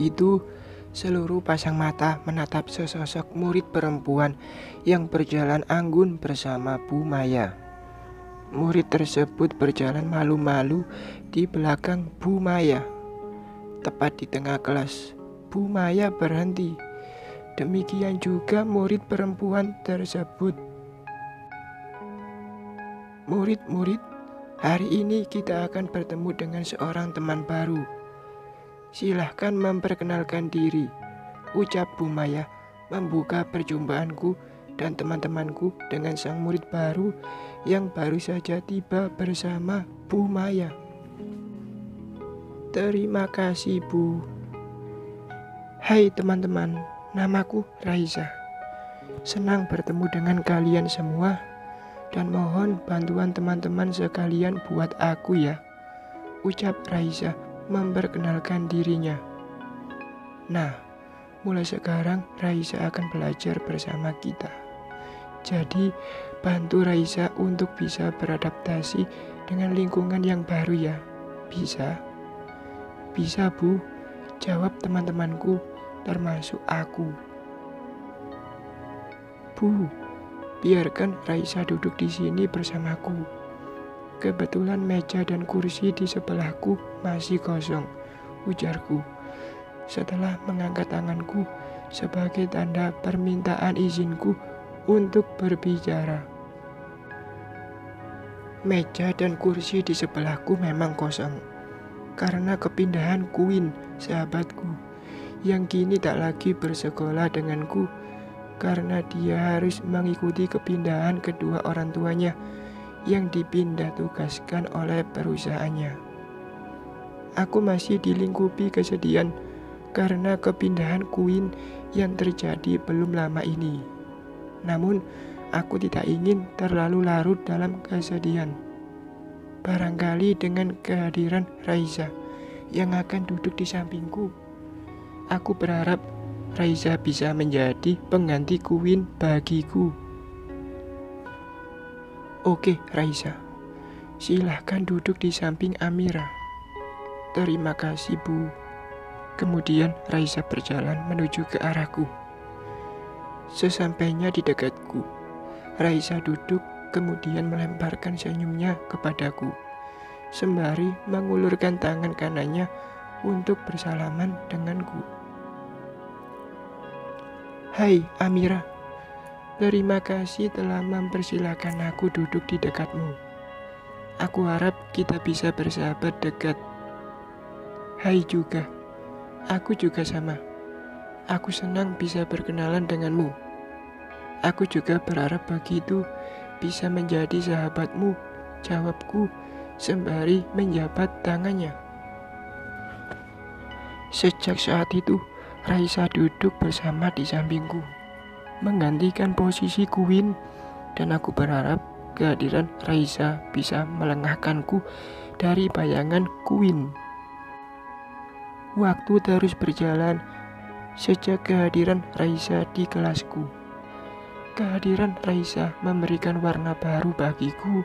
itu, seluruh pasang mata menatap sesosok murid perempuan yang berjalan anggun bersama Bu Maya. Murid tersebut berjalan malu-malu di belakang Bu Maya. Tepat di tengah kelas, Bu Maya berhenti. Demikian juga murid perempuan tersebut. Murid-murid, hari ini kita akan bertemu dengan seorang teman baru. Silahkan memperkenalkan diri, ucap Bu Maya membuka perjumpaanku dan teman-temanku dengan sang murid baru yang baru saja tiba bersama Bu Maya. Terima kasih, Bu. Hai teman-teman, namaku Raisa. Senang bertemu dengan kalian semua dan mohon bantuan teman-teman sekalian buat aku ya, ucap Raisa memperkenalkan dirinya. Nah, mulai sekarang Raisa akan belajar bersama kita. Jadi, bantu Raisa untuk bisa beradaptasi dengan lingkungan yang baru ya. Bisa? Bisa, Bu, jawab teman-temanku termasuk aku. Bu, biarkan Raisa duduk di sini bersamaku. Kebetulan meja dan kursi di sebelahku masih kosong, ujarku. Setelah mengangkat tanganku sebagai tanda permintaan izinku untuk berbicara. Meja dan kursi di sebelahku memang kosong karena kepindahan Queen, sahabatku, yang kini tak lagi bersekolah denganku karena dia harus mengikuti kepindahan kedua orang tuanya yang dipindah tugaskan oleh perusahaannya. Aku masih dilingkupi kesedihan karena kepindahan Queen yang terjadi belum lama ini. Namun, aku tidak ingin terlalu larut dalam kesedihan. Barangkali dengan kehadiran Raisa yang akan duduk di sampingku, aku berharap Raisa bisa menjadi pengganti Queen bagiku. Oke, Raisa, silahkan duduk di samping Amira. Terima kasih, Bu. Kemudian Raisa berjalan menuju ke arahku. Sesampainya di dekatku, Raisa duduk kemudian melemparkan senyumnya kepadaku, sembari mengulurkan tangan kanannya untuk bersalaman denganku. Hai Amira, terima kasih telah mempersilahkan aku duduk di dekatmu. Aku harap kita bisa bersahabat dekat. Hai juga, aku juga sama. Aku senang bisa berkenalan denganmu. Aku juga berharap begitu bisa menjadi sahabatmu, jawabku sembari menjabat tangannya. Sejak saat itu, Raisa duduk bersama di sampingku, menggantikan posisi Queen, dan aku berharap kehadiran Raisa bisa melengahkanku dari bayangan Queen. Waktu terus berjalan sejak kehadiran Raisa di kelasku. Kehadiran Raisa memberikan warna baru bagiku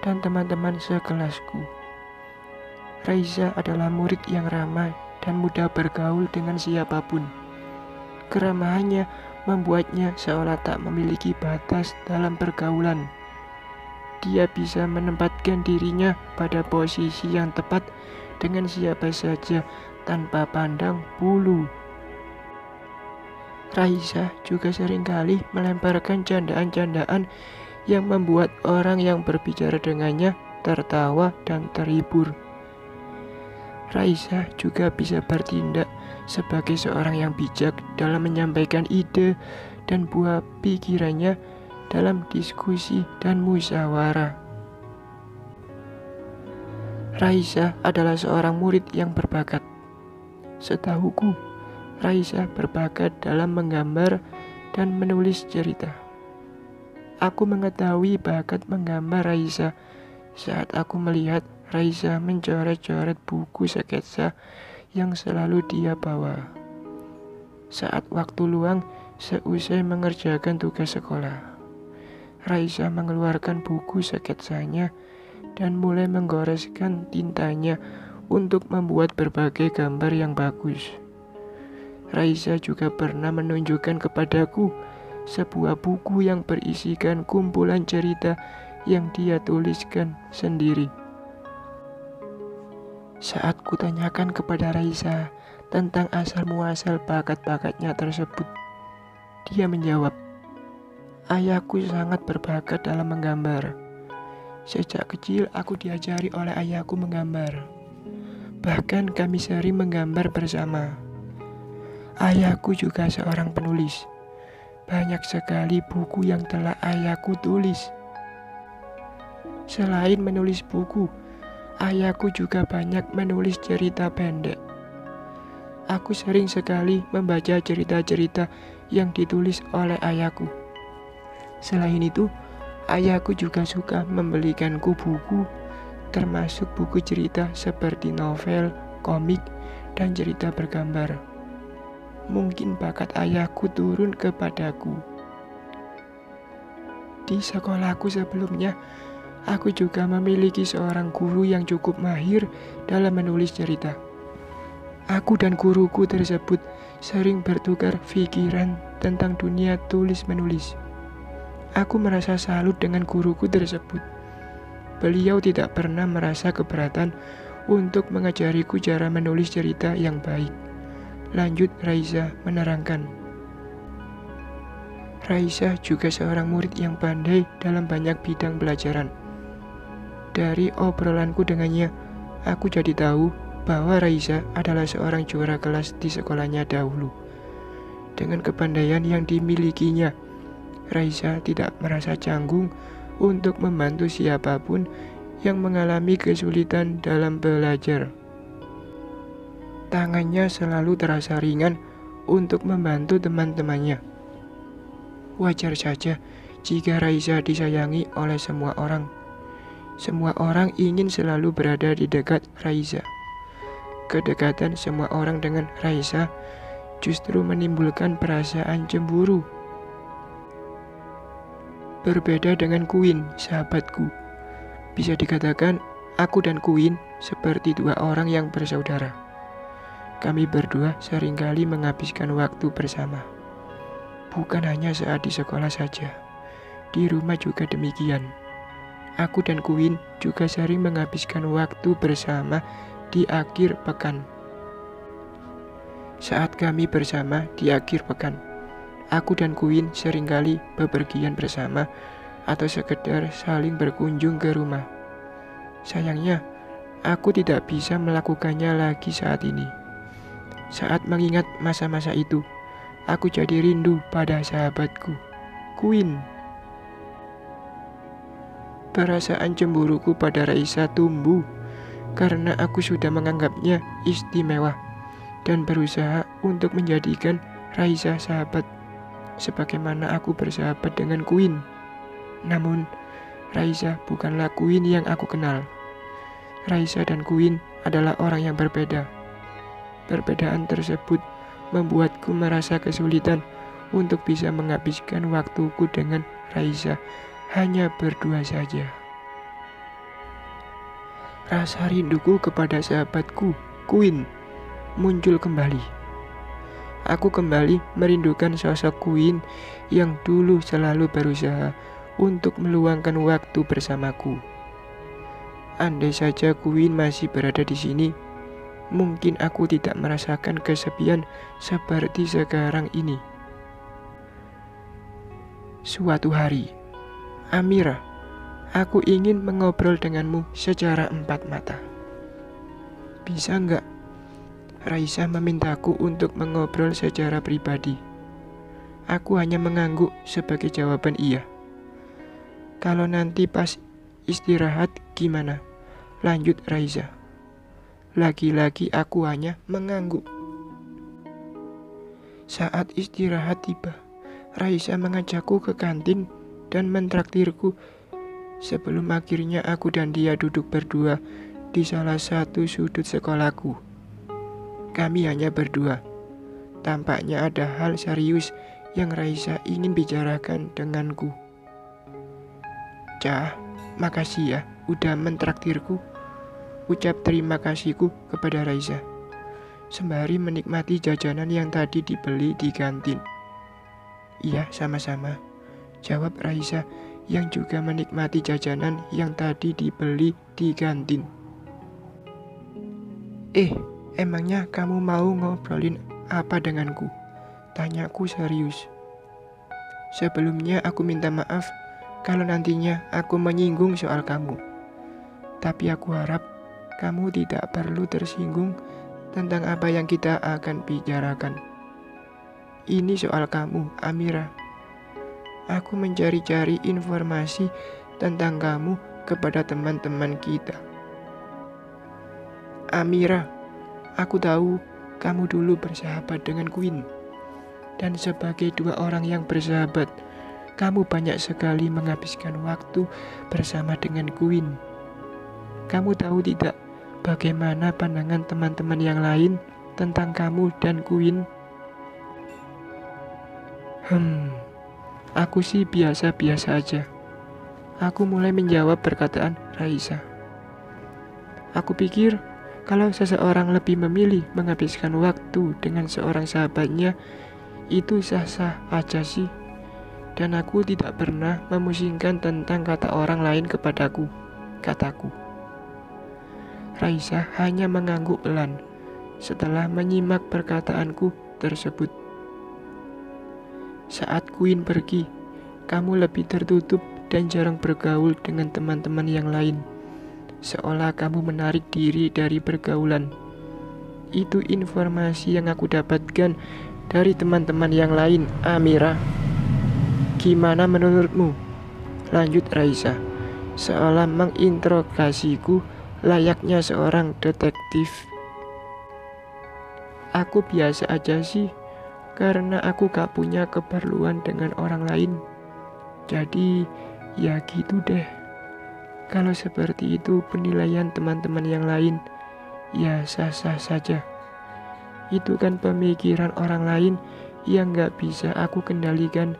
dan teman-teman sekelasku. Raisa adalah murid yang ramah dan mudah bergaul dengan siapapun. Keramahannya membuatnya seolah tak memiliki batas dalam pergaulan. Dia bisa menempatkan dirinya pada posisi yang tepat dengan siapa saja tanpa pandang bulu. Raisa juga seringkali melemparkan candaan-candaan yang membuat orang yang berbicara dengannya tertawa dan terhibur. Raisa juga bisa bertindak sebagai seorang yang bijak dalam menyampaikan ide dan buah pikirannya dalam diskusi dan musyawarah. Raisa adalah seorang murid yang berbakat. Setahuku, Raisa berbakat dalam menggambar dan menulis cerita. Aku mengetahui bakat menggambar Raisa saat aku melihat Raisa mencoret-coret buku sketsa yang selalu dia bawa. Saat waktu luang seusai mengerjakan tugas sekolah, Raisa mengeluarkan buku sketsanya dan mulai menggoreskan tintanya untuk membuat berbagai gambar yang bagus. Raisa juga pernah menunjukkan kepadaku sebuah buku yang berisikan kumpulan cerita yang dia tuliskan sendiri. Saat kutanyakan kepada Raisa tentang asal-muasal bakat-bakatnya tersebut, dia menjawab, "Ayahku sangat berbakat dalam menggambar. Sejak kecil aku diajari oleh ayahku menggambar. Bahkan kami sering menggambar bersama. Ayahku juga seorang penulis. Banyak sekali buku yang telah ayahku tulis. Selain menulis buku, ayahku juga banyak menulis cerita pendek. Aku sering sekali membaca cerita-cerita yang ditulis oleh ayahku. Selain itu, ayahku juga suka membelikanku buku, termasuk buku cerita seperti novel, komik, dan cerita bergambar. Mungkin bakat ayahku turun kepadaku. Di sekolahku sebelumnya, aku juga memiliki seorang guru yang cukup mahir dalam menulis cerita. Aku dan guruku tersebut sering bertukar pikiran tentang dunia tulis-menulis. Aku merasa salut dengan guruku tersebut. Beliau tidak pernah merasa keberatan untuk mengajariku cara menulis cerita yang baik. Lanjut Raisa menerangkan. Raisa juga seorang murid yang pandai dalam banyak bidang pelajaran. Dari obrolanku dengannya, aku jadi tahu bahwa Raisa adalah seorang juara kelas di sekolahnya dahulu. Dengan kepandaian yang dimilikinya, Raisa tidak merasa canggung untuk membantu siapapun yang mengalami kesulitan dalam belajar. Tangannya selalu terasa ringan untuk membantu teman-temannya. Wajar saja jika Raisa disayangi oleh semua orang. Semua orang ingin selalu berada di dekat Raisa. Kedekatan semua orang dengan Raisa justru menimbulkan perasaan cemburu. Berbeda dengan Queen, sahabatku. Bisa dikatakan aku dan Queen seperti dua orang yang bersaudara. Kami berdua seringkali menghabiskan waktu bersama. Bukan hanya saat di sekolah saja, di rumah juga demikian. Aku dan Queen juga sering menghabiskan waktu bersama di akhir pekan. Saat kami bersama di akhir pekan, aku dan Queen seringkali bepergian bersama atau sekedar saling berkunjung ke rumah. Sayangnya, aku tidak bisa melakukannya lagi saat ini. Saat mengingat masa-masa itu, aku jadi rindu pada sahabatku, Queen. Perasaan cemburuku pada Raisa tumbuh karena aku sudah menganggapnya istimewa dan berusaha untuk menjadikan Raisa sahabat sebagaimana aku bersahabat dengan Queen. Namun, Raisa bukanlah Queen yang aku kenal. Raisa dan Queen adalah orang yang berbeda. Perbedaan tersebut membuatku merasa kesulitan untuk bisa menghabiskan waktuku dengan Raisa hanya berdua saja. Rasa rinduku kepada sahabatku, Queen, muncul kembali. Aku kembali merindukan sosok Queen yang dulu selalu berusaha untuk meluangkan waktu bersamaku. Andai saja Queen masih berada di sini, mungkin aku tidak merasakan kesepian seperti sekarang ini. Suatu hari, Amira, aku ingin mengobrol denganmu secara empat mata. Bisa enggak? Raisa memintaku untuk mengobrol secara pribadi. Aku hanya mengangguk sebagai jawaban iya. Kalau nanti pas istirahat gimana? Lanjut Raisa. Lagi-lagi aku hanya mengangguk. Saat istirahat tiba, Raisa mengajakku ke kantin dan mentraktirku sebelum akhirnya aku dan dia duduk berdua di salah satu sudut sekolahku. Kami hanya berdua. Tampaknya ada hal serius yang Raisa ingin bicarakan denganku. Cah, makasih ya udah mentraktirku. Ucap terima kasihku kepada Raisa. sembari menikmati jajanan yang tadi dibeli di kantin. Iya, sama-sama, jawab Raisa yang juga menikmati jajanan yang tadi dibeli di kantin. Emangnya kamu mau ngobrolin apa denganku? Tanyaku serius. Sebelumnya aku minta maaf kalau nantinya aku menyinggung soal kamu. Tapi aku harap kamu tidak perlu tersinggung tentang apa yang kita akan bicarakan. Ini soal kamu, Amira. Aku mencari-cari informasi tentang kamu kepada teman-teman kita. Amira, aku tahu kamu dulu bersahabat dengan Queen. Dan sebagai dua orang yang bersahabat, kamu banyak sekali menghabiskan waktu bersama dengan Queen. Kamu tahu tidak bagaimana pandangan teman-teman yang lain tentang kamu dan Queen? Aku sih biasa-biasa aja. Aku mulai menjawab perkataan Raisa. Aku pikir kalau seseorang lebih memilih menghabiskan waktu dengan seorang sahabatnya, itu sah-sah aja sih. Dan aku tidak pernah memusingkan tentang kata orang lain kepadaku, kataku. Raisa hanya mengangguk pelan setelah menyimak perkataanku tersebut. Saat Queen pergi, kamu lebih tertutup dan jarang bergaul dengan teman-teman yang lain. Seolah kamu menarik diri dari pergaulan. Itu informasi yang aku dapatkan dari teman-teman yang lain, Amira. Gimana menurutmu? Lanjut Raisa, seolah menginterogasiku layaknya seorang detektif. Aku biasa aja sih, karena aku gak punya keperluan dengan orang lain. Jadi, ya gitu deh. Kalau seperti itu penilaian teman-teman yang lain, ya sah-sah saja. Itu kan pemikiran orang lain yang gak bisa aku kendalikan,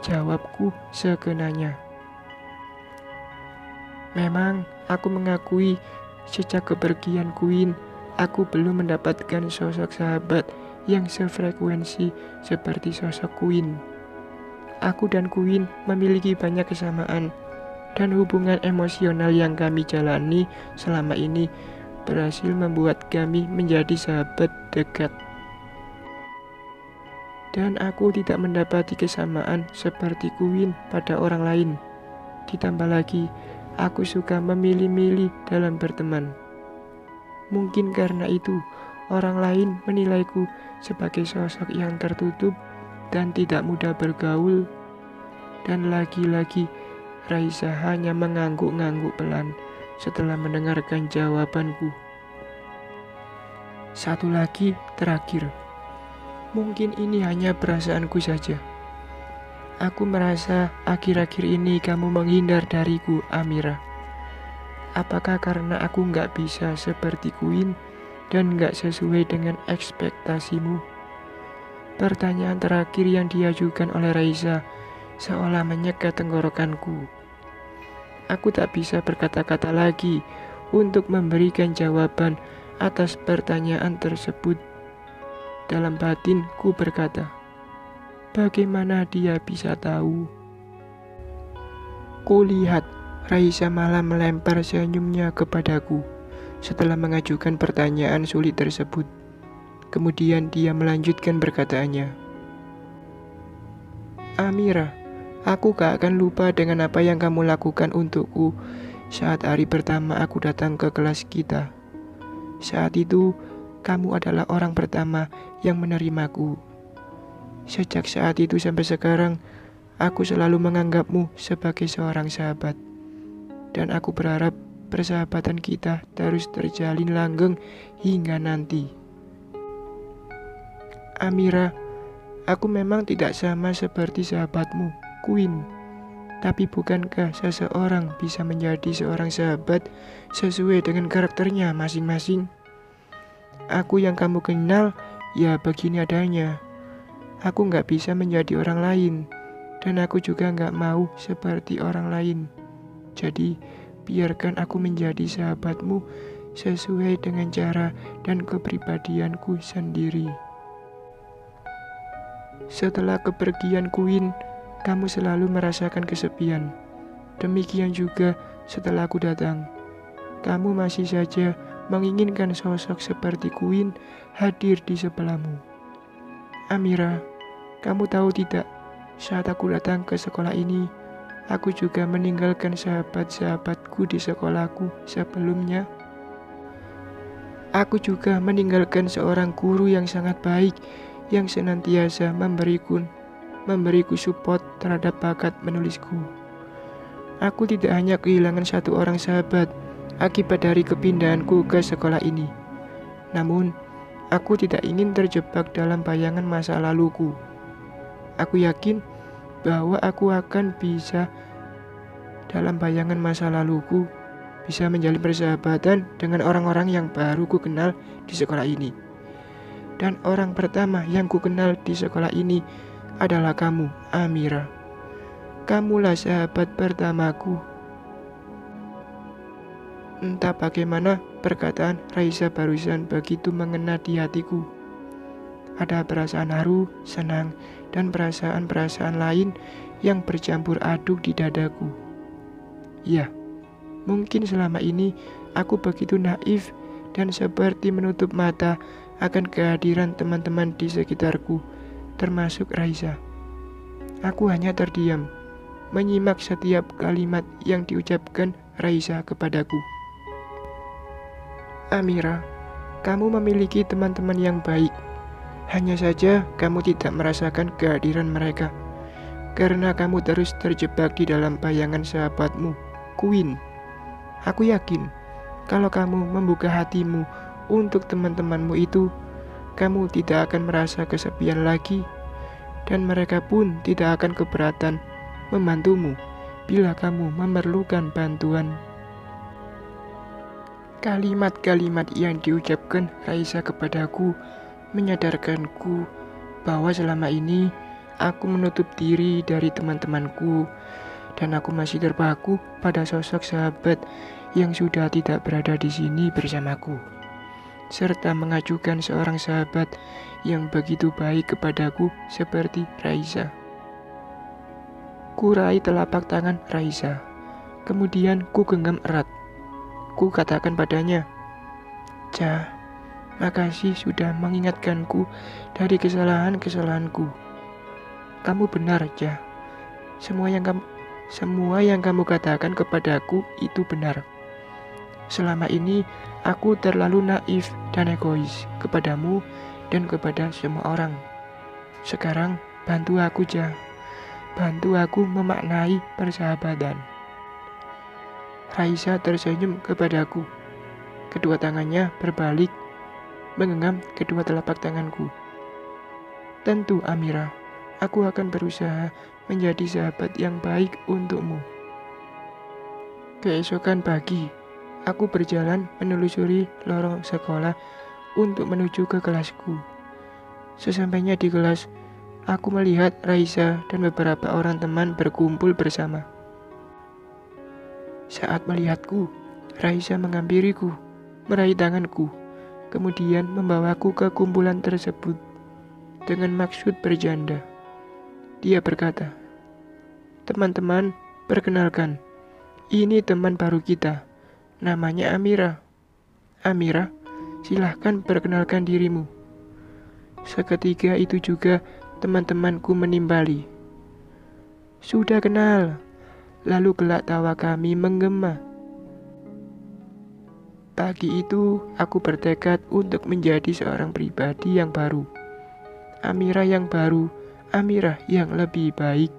jawabku sekenanya. Memang aku mengakui sejak kepergian Queen, aku belum mendapatkan sosok sahabat yang sefrekuensi seperti sosok Queen. Aku dan Queen memiliki banyak kesamaan, dan hubungan emosional yang kami jalani selama ini berhasil membuat kami menjadi sahabat dekat. Dan aku tidak mendapati kesamaan seperti Queen pada orang lain. Ditambah lagi, aku suka memilih-milih dalam berteman. Mungkin karena itu, orang lain menilaiku sebagai sosok yang tertutup dan tidak mudah bergaul. Dan lagi-lagi, Raisa hanya mengangguk-ngangguk pelan setelah mendengarkan jawabanku. Satu lagi terakhir. Mungkin ini hanya perasaanku saja. Aku merasa akhir-akhir ini kamu menghindar dariku, Amira. Apakah karena aku gak bisa seperti Queen dan gak sesuai dengan ekspektasimu? Pertanyaan terakhir yang diajukan oleh Raisa seolah menyekat tenggorokanku. Aku tak bisa berkata-kata lagi untuk memberikan jawaban atas pertanyaan tersebut. Dalam batin ku berkata, bagaimana dia bisa tahu? Kulihat Raisa malah melempar senyumnya kepadaku setelah mengajukan pertanyaan sulit tersebut. Kemudian dia melanjutkan perkataannya. Amira, aku gak akan lupa dengan apa yang kamu lakukan untukku saat hari pertama aku datang ke kelas kita. Saat itu, kamu adalah orang pertama yang menerimaku. Sejak saat itu sampai sekarang, aku selalu menganggapmu sebagai seorang sahabat. Dan aku berharap persahabatan kita terus terjalin langgeng hingga nanti. Amira, aku memang tidak sama seperti sahabatmu, Queen. Tapi bukankah seseorang bisa menjadi seorang sahabat sesuai dengan karakternya masing-masing? Aku yang kamu kenal, ya begini adanya. Aku gak bisa menjadi orang lain, dan aku juga gak mau seperti orang lain. Jadi, biarkan aku menjadi sahabatmu sesuai dengan cara dan kepribadianku sendiri. Setelah kepergian Queen, kamu selalu merasakan kesepian. Demikian juga setelah aku datang. Kamu masih saja menginginkan sosok seperti Queen hadir di sebelahmu. Amira, kamu tahu tidak, saat aku datang ke sekolah ini, aku juga meninggalkan sahabat-sahabatku di sekolahku sebelumnya. Aku juga meninggalkan seorang guru yang sangat baik, yang senantiasa memberiku support terhadap bakat menulisku. Aku tidak hanya kehilangan satu orang sahabat akibat dari kepindahanku ke sekolah ini. Namun, aku tidak ingin terjebak dalam bayangan masa laluku. Aku yakin bahwa aku akan bisa dalam bayangan masa laluku bisa menjalin persahabatan dengan orang-orang yang baru ku kenal di sekolah ini. Dan orang pertama yang ku kenal di sekolah ini adalah kamu, Amira. Kamulah sahabat pertamaku. Entah bagaimana perkataan Raisa barusan begitu mengena di hatiku. Ada perasaan haru, senang, dan perasaan-perasaan lain yang bercampur aduk di dadaku. Ya, mungkin selama ini aku begitu naif dan seperti menutup mata akan kehadiran teman-teman di sekitarku, termasuk Raisa. Aku hanya terdiam, menyimak setiap kalimat yang diucapkan Raisa kepadaku. Amira, kamu memiliki teman-teman yang baik. Hanya saja kamu tidak merasakan kehadiran mereka, karena kamu terus terjebak di dalam bayangan sahabatmu, Queen. Aku yakin, kalau kamu membuka hatimu untuk teman-temanmu itu, kamu tidak akan merasa kesepian lagi, dan mereka pun tidak akan keberatan membantumu bila kamu memerlukan bantuan. Kalimat-kalimat yang diucapkan Raisa kepadaku menyadarkanku bahwa selama ini aku menutup diri dari teman-temanku dan aku masih terpaku pada sosok sahabat yang sudah tidak berada di sini bersamaku, serta mengajukan seorang sahabat yang begitu baik kepadaku seperti Raisa. Kurai telapak tangan Raisa, kemudian ku genggam erat. Ku katakan padanya, "Ja, makasih sudah mengingatkanku dari kesalahan-kesalahanku. Kamu benar, Ja. Semua yang kamu katakan kepadaku itu benar. Selama ini aku terlalu naif dan egois kepadamu dan kepada semua orang. Sekarang bantu aku, Ja. Bantu aku memaknai persahabatan." Raisa tersenyum kepadaku. Kedua tangannya berbalik, menggenggam kedua telapak tanganku. "Tentu, Amira, aku akan berusaha menjadi sahabat yang baik untukmu." Keesokan pagi, aku berjalan menelusuri lorong sekolah untuk menuju ke kelasku. Sesampainya di kelas, aku melihat Raisa dan beberapa orang teman berkumpul bersama. Saat melihatku, Raisa menghampiriku, meraih tanganku, kemudian membawaku ke kumpulan tersebut dengan maksud bercanda. Dia berkata, "Teman-teman, perkenalkan, ini teman baru kita, namanya Amira. Amira, silahkan perkenalkan dirimu." Seketika itu juga teman-temanku menimbali. "Sudah kenal." Lalu gelak tawa kami menggema. Pagi itu aku bertekad untuk menjadi seorang pribadi yang baru. Amira yang baru, Amira yang lebih baik.